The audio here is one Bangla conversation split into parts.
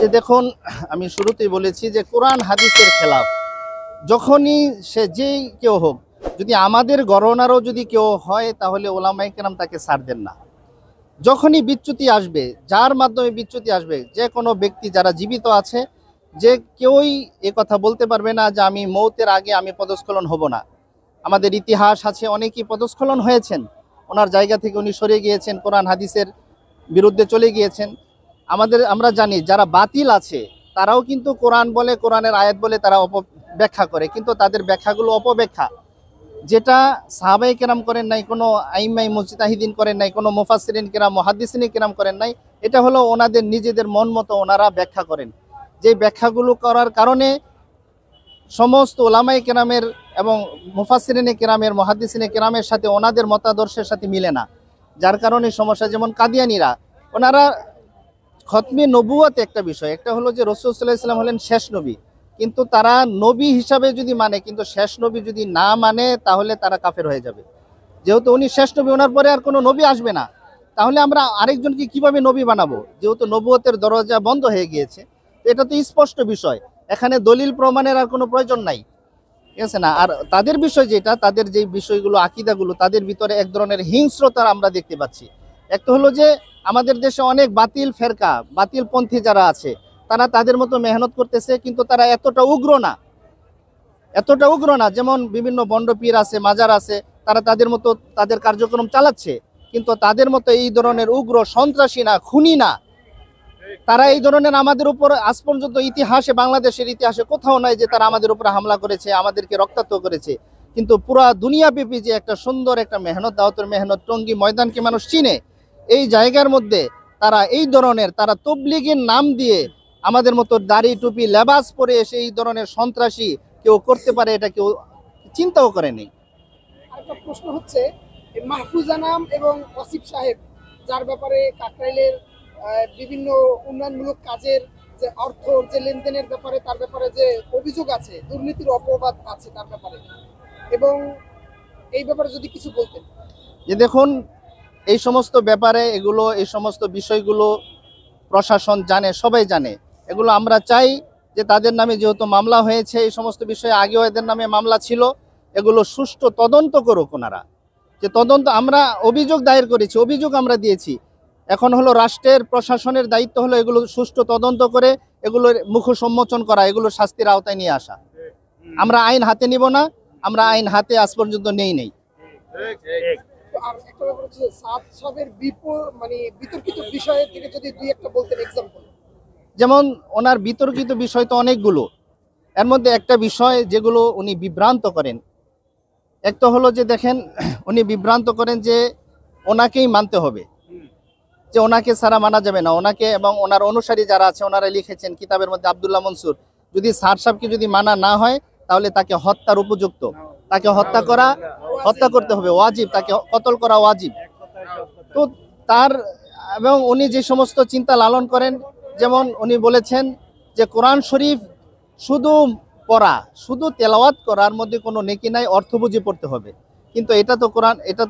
যে দেখুন, আমি শুরুতেই বলেছি যে কোরআন হাদিসের খেলাফ যখনই সে যেই কেউ হোক, যদি আমাদের গণনারও যদি কেউ হয় তাহলে ওলামায়ে কেরাম তাকে ছাড় দেন না। যখনই বিচ্যুতি আসবে, যার মাধ্যমে বিচ্যুতি আসবে, যে কোনো ব্যক্তি যারা জীবিত আছে, যে কেউই এ কথা বলতে পারবে না যে আমি মৌতের আগে আমি পদস্খলন হব না। আমাদের ইতিহাস আছে, অনেকেই পদস্খলন হয়েছেন, ওনার জায়গা থেকে উনি সরে গিয়েছেন, কোরআন হাদিসের বিরুদ্ধে চলে গিয়েছেন। আমরা জানি যারা বাতিল আছে তারাও কিন্তু কোরআন বলে, কোরআনের আয়াত বলে তারা ব্যাখ্যা করে, কিন্তু তাদের ব্যাখ্যাগুলো অপব্যাখ্যা। যেটা সাহাবায়ে কেরাম করেন নাই, কোনো আইম্মাই মুজতাহিদিন করেন নাই, কোনো মুফাসসিরিন কেরাম মুহাদ্দিসিন কেরাম করেন নাই। এটা হলো ওনাদের নিজেদের মন মতো ওনারা ব্যাখ্যা করেন। যে ব্যাখ্যাগুলো করার কারণে সমস্ত ওলামায়ে কেরামের এবং মুফাসসিরিনে কেরামের মুহাদ্দিসিনে কেরামের সাথে ওনাদের মতাদর্শের সাথে মিলে না, যার কারণে সমস্যা। যেমন কাদিয়ানীরা, ওনারা খতমে নবুয়ত একটা বিষয়, একটা হলো যে রাসূল সাল্লাল্লাহু আলাইহি ওয়াসাল্লাম হলেন শেষ নবী, কিন্তু তারা নবী হিসাবে যদি মানে, কিন্তু শেষ নবী যদি না মানে তাহলে তারা কাফের হয়ে যাবে। যেহেতু উনি শেষ নবী, ওনার পরে আর কোনো নবী আসবে না, তাহলে আমরা আরেকজনকে কিভাবে নবী বানাবো? যেহেতু নবুয়তের দরজা বন্ধ হয়ে গিয়েছে, এটা তো স্পষ্ট বিষয়, এখানে দলিল প্রমাণের আর কোনো প্রয়োজন নাই, ঠিক আছে না? আর তাদের বিষয় যেটা, তাদের যে বিষয়গুলো আকীদাগুলো, তাদের ভিতরে এক ধরনের হিংস্রতা আমরা দেখতে পাচ্ছি। একটা হলো যে আমাদের দেশে অনেক বাতিল ফেরকা, বাতিল পন্থী যারা আছে, তারা তাদের মতো মেহনত করতেছে, কিন্তু তারা এতটা উগ্র না। যেমন বিভিন্ন বন্ডপীর আছে, মাজার আছে, তারা তাদের মতো তাদের কার্যক্রম চালাচ্ছে, কিন্তু তাদের মতো এই ধরনের উগ্র সন্ত্রাসী না, খুনি না। তারা এই ধরনের আমাদের উপর আজ পর্যন্ত ইতিহাসে, বাংলাদেশের ইতিহাসে কোথাও নাই যে তারা আমাদের উপর হামলা করেছে, আমাদেরকে রক্তাক্ত করেছে। কিন্তু পুরা দুনিয়াব্যাপী যে একটা সুন্দর একটা মেহনত, দাওয়াতের মেহনত, টঙ্গী ময়দানকে মানুষ চিনে, এই জায়গার মধ্যে তারা এই ধরনের, তারা তবলিগের নাম দিয়ে আমাদের মতো দাড়ি টুপি লেবাস পরে এসে এই ধরনের সন্ত্রাসী কেউ করতে পারে, এটা কেউ চিন্তাও করেনি। আরেকটা প্রশ্ন হচ্ছে, মাহফুজা নাম এবং ওয়াসিফ সাহেব, যার ব্যাপারে কাকরাইলের বিভিন্ন উন্নয়নমূলক কাজের যে অর্থ যে লেনদেনের ব্যাপারে, তার ব্যাপারে যে অভিযোগ আছে, দুর্নীতির অপবাদ আছে তার ব্যাপারে, এবং এই ব্যাপারে যদি কিছু বলতেন। যে দেখুন, এই সমস্ত ব্যাপারে এই সমস্ত বিষয়গুলো প্রশাসন জানে, সবাই জানে। এগুলো আমরা চাই যে তাদের নামে যেহেতু মামলা হয়েছে, এই সমস্ত বিষয়ে আগেও এদের নামে মামলা ছিল, এগুলো সুষ্ঠু তদন্ত করুক ওনারা। যে তদন্ত, আমরা অভিযোগ দায়ের করেছি, অভিযোগ আমরা দিয়েছি, এখন হলো রাষ্ট্রের প্রশাসনের দায়িত্ব হলো এগুলো সুষ্ঠু তদন্ত করে এগুলোর মুখ সম্মোচন করা, এগুলো শাস্তির আওতায় নিয়ে আসা। আমরা আইন হাতে নিব না, আমরা আইন হাতে আজ পর্যন্ত নেই। আর একটা ব্যাপার হচ্ছে, সাদ সাহেবের বিতর্কিত বিষয় থেকে যদি দুই একটা বলতেন এক্সাম্পল। যেমন ওনার বিতর্কিত বিষয় তো অনেকগুলো, এর মধ্যে একটা বিষয় যেগুলো উনি বিভ্রান্ত করেন, একটা হলো যে দেখেন, উনি বিভ্রান্ত করেন যে ওনাকেই মানতে হবে, যে ওনাকে ছাড়া মানা যাবে না। ওনাকে এবং ওনার অনুসারী যারা আছে, ওনারা লিখেছেন কিতাবের মধ্যে, আব্দুল্লাহ মনসুর, যদি স্যার সাহেবকে যদি মানা না হয় তাহলে তাকে হত্যার উপযুক্ত, তাকে হত্যা করতে হবে, ওয়াজিব, তাকে কতল করা ওয়াজিব। তো তার এবং উনি যে সমস্ত চিন্তা লালন করেন, যেমন উনি বলেছেন যে কোরআন শরীফ শুধু পড়া, শুধু তেলাওয়াত করার মধ্যে কোনো নেকি নাই, অর্থ বুঝে পড়তে হবে। কিন্তু এটা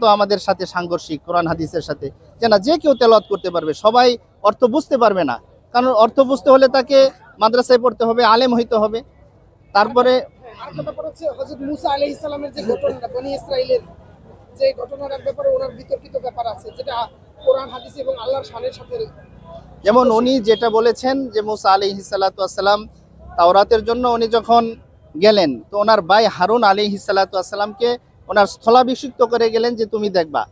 তো আমাদের সাথে সাংঘর্ষিক কোরআন হাদিসের সাথে, যে না, যে কেউ তেলাওয়াত করতে পারবে, সবাই অর্থ বুঝতে পারবে না। কারণ অর্থ বুঝতে হলে তাকে মাদ্রাসায় পড়তে হবে, আলেম হইতে হবে। তারপরে আরেকটা ব্যাপার হচ্ছে, হযরত মুসা আলাইহিস সালামের যে ঘটনা, বনি ইসরাইলের যে ঘটনার ব্যাপারে ওনার বিতর্কিত ব্যাপার আছে, যেটা কোরআন হাদিস এবং আল্লাহর শানের সাথে। যেমন উনি যেটা বলেছেন যে মুসা আলাইহিস সালাতু ওয়াস সালাম তাওরাতের জন্য উনি যখন গেলেন, তো ওনার ভাই হারুন আলাইহিস সালাতু ওয়াস সালামকে ওনার স্থলাভিষিক্ত করে গেলেন যে তুমি দেখবা।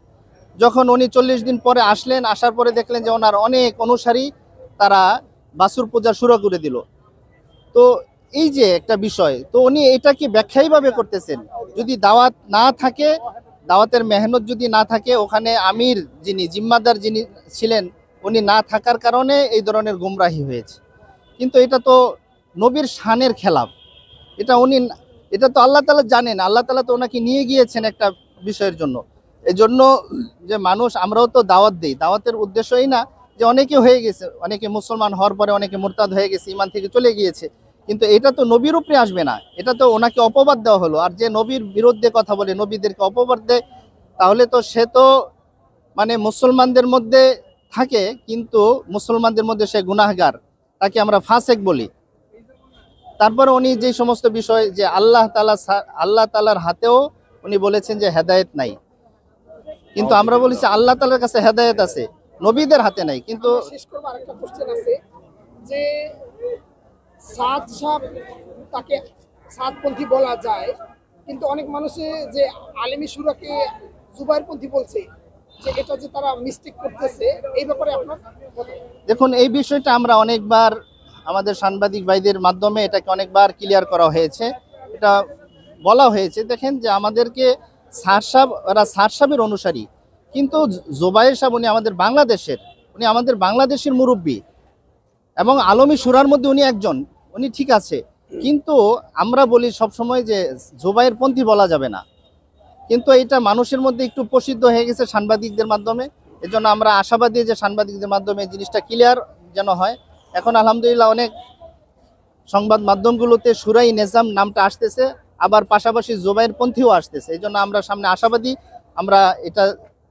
যখন উনি 40 দিন পরে আসলেন, আসার পরে দেখলেন যে ওনার অনেক অনুসারী তারা বাছুর পূজা শুরু করে দিল। তো এই যে একটা বিষয়, তো উনি এটাকে ব্যাখ্যাইভাবে করতেছেন, যদি দাওয়াত না থাকে, দাওয়াতের মেহনত যদি না থাকে, ওখানে আমির যিনি জিম্মাদার যিনি ছিলেন উনি না থাকার কারণে এই ধরনের গুমরাহি হয়েছে। কিন্তু এটা তো নবীর শানের খেলাফ, এটা তো আল্লাহ তাআলা জানেন, আল্লাহ তাআলা তো ওনাকে নিয়ে গিয়েছেন একটা বিষয়ের জন্য। এই জন্য যে মানুষ, আমরাও তো দাওয়াত দিই, দাওয়াতের উদ্দেশ্যই না যে অনেকে হয়ে গেছে, অনেকে মুসলমান হওয়ার পরে অনেকে মুরতাদ হয়ে গেছে, ইমান থেকে চলে গিয়েছে, কিন্তু এটা তো নবীর উপরে আসবে না, এটা তো ওনাকে অপবাদ দেওয়া হলো। আর যে নবীর বিরুদ্ধে কথা বলে, নবীদেরকে অপবাদ দেয়, তাহলে তো সে তো মুসলমানদের মধ্যে থাকে কিন্তু মুসলমানদের মধ্যে সে গুনাহগার, তাকে আমরা ফাসেক বলি। তারপরে উনি যে সমস্ত বিষয় যে আল্লাহ তাআলার হাতেও উনি বলেছেন যে হেদায়েত নাই, কিন্তু আমরা বলেছি আল্লাহ তাআলার কাছে হেদায়েত আছে, নবীদের হাতে নাই। কিন্তু আমরা শেষ করবো, আরেকটা কোশ্চেন আছে যে সাদ সাহেব তাকে সাদপন্থী বলা যায়, কিন্তু অনেক মানুষে যে আলেমী সুরাকে জুবাইরপন্থী বলছে, যে এটা যে তারা মিস্টেক করতেছে, এই ব্যাপারে আপনার মতামত? দেখুন, এই বিষয়টা আমরা অনেকবার আমাদের সাংবাদিক ভাইদের মাধ্যমে এটাকে অনেকবার ক্লিয়ার করা হয়েছে, এটা বলা হয়েছে। দেখেন যে আমাদেরকে স্যার সাহেব, ওরা স্যার সাহেবের অনুসারী, কিন্তু জোবায়ের সাহেব উনি আমাদের বাংলাদেশের, উনি আমাদের বাংলাদেশের মুরব্বী এবং আলমী সুরার মধ্যে উনি একজন, উনি ঠিক আছে। কিন্তু আমরা বলি সবসময় যে জোবায়ের পন্থী বলা যাবে না, কিন্তু এটা মানুষের মধ্যে একটু প্রসিদ্ধ হয়ে গেছে সাংবাদিকদের মাধ্যমে। এজন্য আমরা আশাবাদী যে সাংবাদিকদের মাধ্যমে এই জিনিসটা ক্লিয়ার যেন হয়। এখন আলহামদুলিল্লাহ অনেক সংবাদ মাধ্যমগুলোতে সুরাই নিজাম নামটা আসতেছে, আবার পাশাপাশি জোবায়ের পন্থীও আসতেছে। এই জন্য আমরা সামনে আশাবাদী। আমরা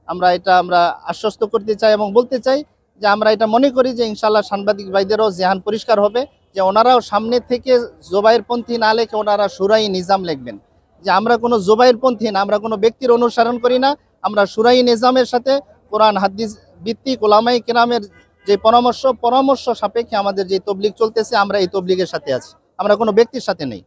আমরা আশ্বস্ত করতে চাই এবং বলতে চাই যে আমরা এটা মনে করি যে ইনশাল্লাহ সাংবাদিক ভাইদেরও জেহান পরিষ্কার হবে, যে ওনারাও সামনে থেকে জোবায়ের পন্থী না লেখে ওনারা সুরাই নিজাম লিখবেন। যে আমরা কোনো জোবায়ের পন্থী না, আমরা কোনো ব্যক্তির অনুসরণ করি না, আমরা সুরাই নিজামের সাথে কোরআন হাদিস ভিত্তিক ওলামাই কেরামের যে পরামর্শ সাপেক্ষে আমাদের যে তবলিগ চলতেছে, আমরা এই তবলিগের সাথে আছি, আমরা কোনো ব্যক্তির সাথে নেই।